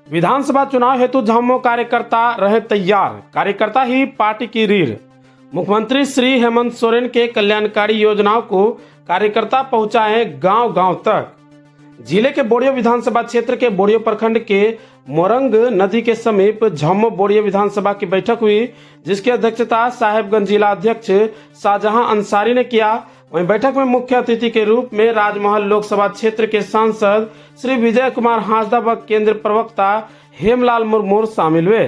विधानसभा चुनाव हेतु झामुमो कार्यकर्ता रहे तैयार, कार्यकर्ता ही पार्टी की रीढ़। मुख्यमंत्री श्री हेमंत सोरेन के कल्याणकारी योजनाओं को कार्यकर्ता पहुंचाए गांव गांव तक। जिले के बोड़ियो विधानसभा क्षेत्र के बोड़ियो प्रखंड के मोरंग नदी के समीप झामुमो बोड़ियो विधानसभा की बैठक हुई, जिसकी अध्यक्षता साहेबगंज जिला अध्यक्ष शाहजहां अंसारी ने किया। वहीं बैठक में मुख्य अतिथि के रूप में राजमहल लोकसभा क्षेत्र के सांसद श्री विजय कुमार हांसदा व केंद्र प्रवक्ता हेमलाल मुर्मू शामिल हुए।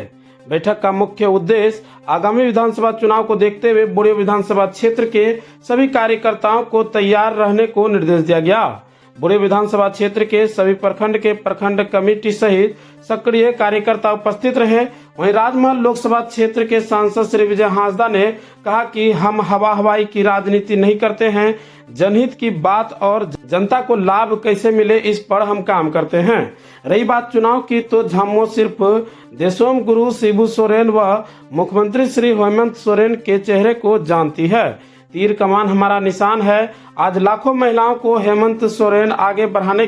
बैठक का मुख्य उद्देश्य आगामी विधानसभा चुनाव को देखते हुए बोड़ियो विधानसभा क्षेत्र के सभी कार्यकर्ताओं को तैयार रहने को निर्देश दिया गया। बोड़ियो विधानसभा क्षेत्र के सभी प्रखंड के प्रखंड कमेटी सहित सक्रिय कार्यकर्ता उपस्थित रहे। वहीं राजमहल लोकसभा क्षेत्र के सांसद श्री विजय हांसदा ने कहा कि हम हवा हवाई की राजनीति नहीं करते हैं, जनहित की बात और जनता को लाभ कैसे मिले इस पर हम काम करते हैं। रही बात चुनाव की, तो झामुमो सिर्फ देशोम गुरु शिबू सोरेन व मुख्यमंत्री श्री हेमंत सोरेन के चेहरे को जानती है। तीर कमान हमारा निशान है। आज लाखों महिलाओं को हेमंत सोरेन आगे बढ़ाने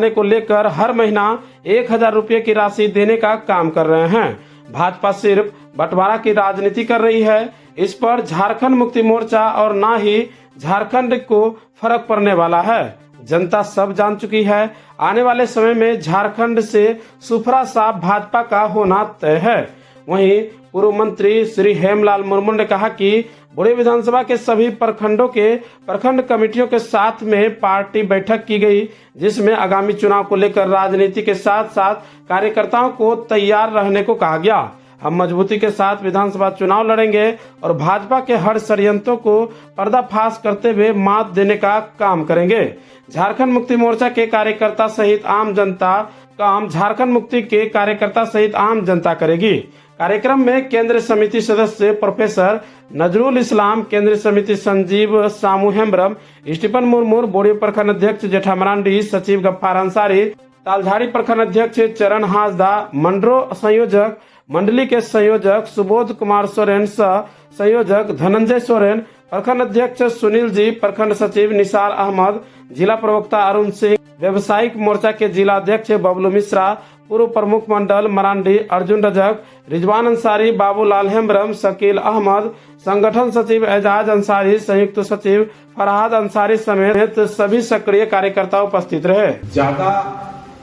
को लेकर हर महीना 1000 रुपये की राशि देने का काम कर रहे हैं। भाजपा सिर्फ बंटवारा की राजनीति कर रही है, इस पर झारखंड मुक्ति मोर्चा और ना ही झारखंड को फर्क पड़ने वाला है। जनता सब जान चुकी है। आने वाले समय में झारखंड से सुफरा साफ भाजपा का होना तय है। वहीं पूर्व मंत्री श्री हेमलाल मुर्मू ने कहा कि बोड़ियो विधानसभा के सभी प्रखंडों के प्रखंड कमेटियों के साथ में पार्टी बैठक की गई, जिसमें आगामी चुनाव को लेकर राजनीति के साथ साथ कार्यकर्ताओं को तैयार रहने को कहा गया। हम मजबूती के साथ विधानसभा चुनाव लड़ेंगे और भाजपा के हर षड्यंत्रों को पर्दाफाश करते हुए मात देने का काम करेंगे। झारखंड मुक्ति मोर्चा के कार्यकर्ता सहित आम जनता झारखंड मुक्ति के कार्यकर्ता सहित आम जनता करेगी। कार्यक्रम में केंद्रीय समिति सदस्य प्रोफेसर नजरुल इस्लाम, केंद्रीय समिति संजीव सामू हेम्ब्रम, स्टीफन मुर्मू, बोड़ियो प्रखंड अध्यक्ष जेठा मरांडी, सचिव गफ्फार अंसारी, तालझाड़ी प्रखंड अध्यक्ष चरण हांसदा, मंडरो संयोजक मंडली के संयोजक सुबोध कुमार सोरेन, सह संयोजक धनंजय सोरेन, प्रखंड अध्यक्ष सुनील जी, प्रखंड सचिव निसार अहमद, जिला प्रवक्ता अरुण सिंह, व्यवसायिक मोर्चा के जिला अध्यक्ष बबलू मिश्रा, पूर्व प्रमुख मंडल मरांडी अर्जुन रजक, रिजवान अंसारी, बाबूलाल हेम्ब्रम, शकील अहमद, संगठन सचिव एजाज अंसारी, संयुक्त सचिव फरहाद अंसारी समेत सभी सक्रिय कार्यकर्ता उपस्थित रहे। ज्यादा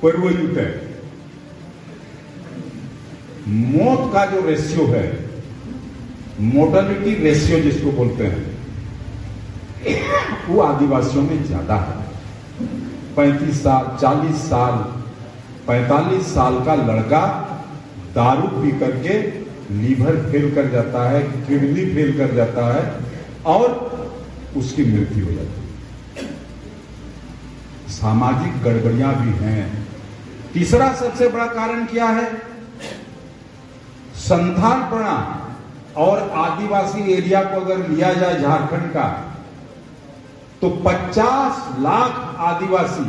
पर्वयुक्त है, मौत का जो रेशियो है, मोर्टेलिटी रेशियो जिसको बोलते हैं, वो आदिवासियों में ज्यादा है। 35 साल, 40 साल, 45 साल का लड़का दारू पी करके लीवर फेल कर जाता है, किडनी फेल कर जाता है और उसकी मृत्यु हो जाती है। सामाजिक गड़बड़ियां भी हैं। तीसरा सबसे बड़ा कारण क्या है? संथालपना और आदिवासी एरिया को अगर लिया जाए झारखंड का, तो 50 लाख आदिवासी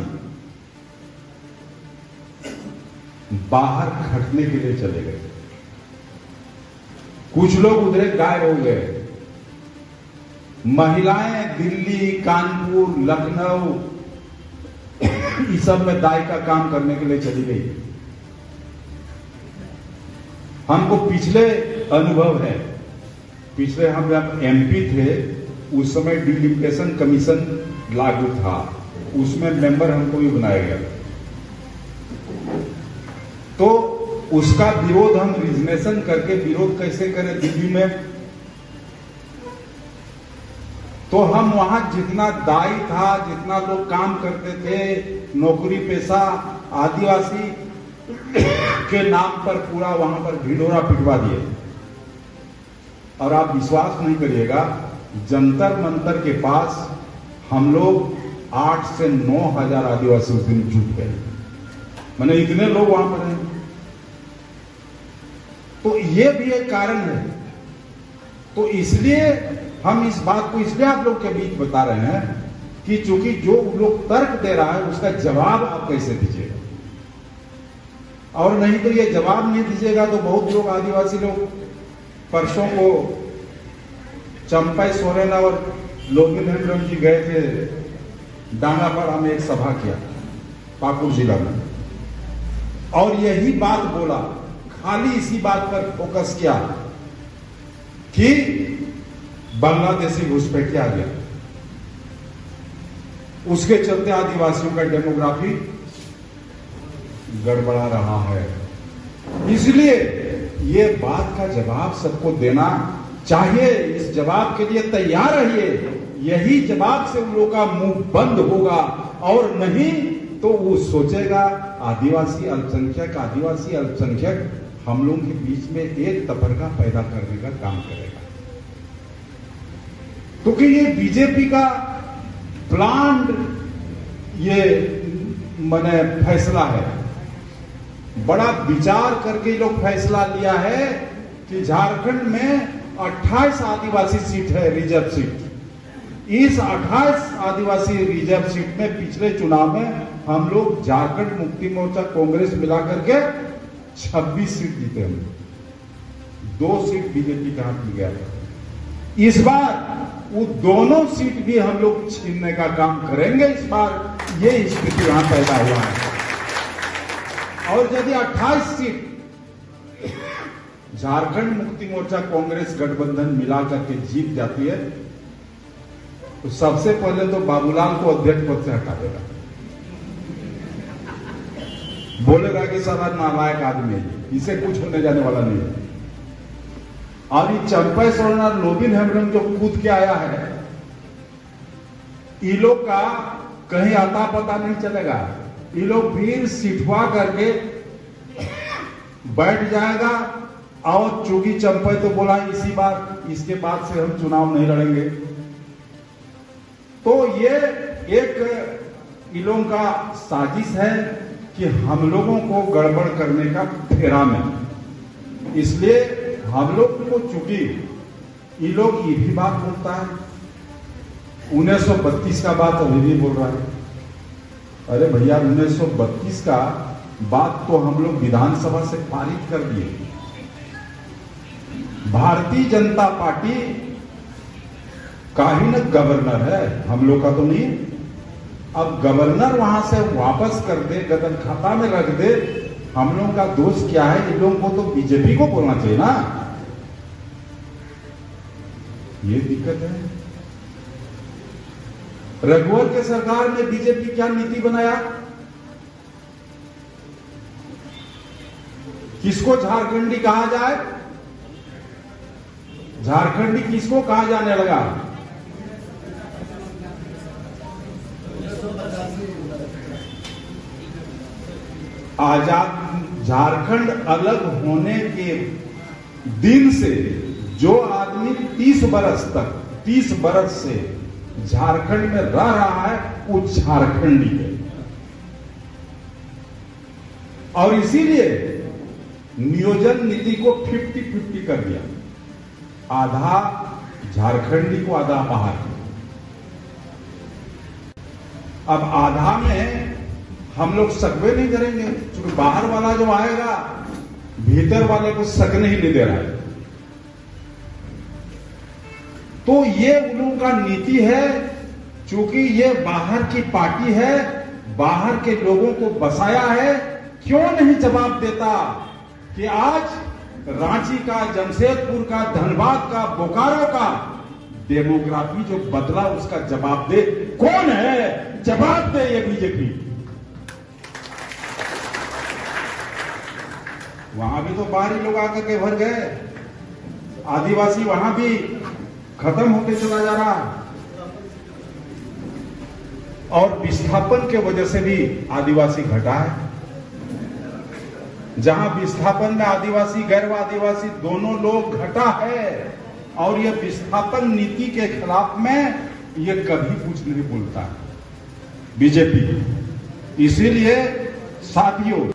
बाहर खटने के लिए चले गए। कुछ लोग उधर गायब हो गए। महिलाएं दिल्ली, कानपुर, लखनऊ इस सब में दाई का काम करने के लिए चली गई। हमको पिछले अनुभव है, पिछले हम जब एमपी थे उस समय डिलिमिटेशन कमीशन लागू था, उसमें मेंबर हमको भी बनाया गया। तो उसका विरोध हम रिजनेशन करके विरोध कैसे करें दिल्ली में, तो हम वहां जितना दाई था, जितना लोग काम करते थे, नौकरी पेशा आदिवासी के नाम पर पूरा वहां पर ढिढोरा पिटवा दिए। और आप विश्वास नहीं करिएगा, जंतर मंतर के पास हम लोग 8 से 9 हजार आदिवासी उस दिन जुट गए। मैंने इतने लोग वहां पर हैं। तो ये भी एक कारण है। तो इसलिए हम इस बात को इसलिए आप लोग के बीच बता रहे हैं कि चूंकि जो लोग तर्क दे रहा है उसका जवाब आप कैसे दीजिएगा, और नहीं तो ये जवाब नहीं दीजिएगा तो बहुत लोग आदिवासी लोग परसों को चंपाई सोरेन और लोगिन हेम्ब्रम जी गए थे डांगापाड़ा में, एक सभा किया। पाकुड़ जिला में, और यही बात बोला, खाली इसी बात पर फोकस किया कि बांग्लादेशी घुसपैठ आ गया। उसके चलते आदिवासियों का डेमोग्राफी गड़बड़ा रहा है। इसलिए ये बात का जवाब सबको देना चाहिए। इस जवाब के लिए तैयार रहिए। यही जवाब से उन लोगों का मुंह बंद होगा, और नहीं तो वो सोचेगा आदिवासी अल्पसंख्यक हम लोगों के बीच में एक तफरका पैदा करने का काम करेगा। क्योंकि ये बीजेपी का प्लान्ड ये माने फैसला है, बड़ा विचार करके लोग फैसला लिया है कि झारखंड में 28 आदिवासी सीट है, रिजर्व सीट। इस 28 आदिवासी रिजर्व सीट में पिछले चुनाव में हम लोग झारखंड मुक्ति मोर्चा कांग्रेस मिलाकर के 26 सीट जीते हम, 2 सीट बीजेपी के हाथ में गया। इस बार वो दोनों सीट भी हम लोग छीनने का काम करेंगे। इस बार ये स्थिति यहां पैदा हुआ है। और यदि 28 सीट झारखंड मुक्ति मोर्चा कांग्रेस गठबंधन मिलाकर के जीत जाती है, तो सबसे पहले तो बाबूलाल को अध्यक्ष पद से हटा देगा। बोलेगा कि सारा नालायक आदमी है, इसे कुछ होने जाने वाला नहीं है। और ये चंपई सोरेन और लोबिन हेम्ब्रम जो कूद के आया है, ये लोग का कहीं आता पता नहीं चलेगा। ये लोग भी सिटवा करके बैठ जाएगा। और चूंकि चंपई तो बोला इसी बार, इसके बाद से हम चुनाव नहीं लड़ेंगे, तो ये एक इन लोगों का साजिश है कि हम लोगों को गड़बड़ करने का फेरा में। इसलिए हम लोग को चूंकि ये लोग ये भी बात बोलता है, 1932 का बात अभी भी बोल रहा है। अरे भैया, 1932 का बात तो हम लोग विधानसभा से पारित कर दिए। भारतीय जनता पार्टी का ही न गवर्नर है, हम लोग का तो नहीं। अब गवर्नर वहां से वापस कर दे, गदन खाता में रख दे, हम लोगों का दोष क्या है? इन लोगों को तो बीजेपी को बोलना चाहिए ना। ये दिक्कत है। रघुवर के सरकार में बीजेपी क्या नीति बनाया? किसको झारखंडी कहा जाए? झारखंडी किसको कहा जाने लगा? आजाद झारखंड अलग होने के दिन से जो आदमी 30 बरस से झारखंड में रह रहा है, वो झारखंडी है। और इसीलिए नियोजन नीति को 50-50 कर दिया, आधा झारखंडी को, आधा बाहर। अब आधा में हम लोग सकवे नहीं करेंगे, क्योंकि बाहर वाला जो आएगा भीतर वाले को सकने ही नहीं दे रहा है। तो ये उन लोगों का नीति है, क्योंकि ये बाहर की पार्टी है, बाहर के लोगों को बसाया है। क्यों नहीं जवाब देता कि आज रांची का, जमशेदपुर का, धनबाद का, बोकारो का डेमोग्राफी जो बदला, उसका जवाब दे? कौन है? जवाब दे ये बीजेपी। वहां भी तो बाहरी लोग आकर के भर गए, आदिवासी वहां भी खत्म होते चला जा रहा है। और विस्थापन के वजह से भी आदिवासी घटा है। जहां विस्थापन में आदिवासी, गैर आदिवासी दोनों लोग घटा है। और ये विस्थापन नीति के खिलाफ में ये कभी कुछ नहीं बोलता बीजेपी। इसीलिए साथियों,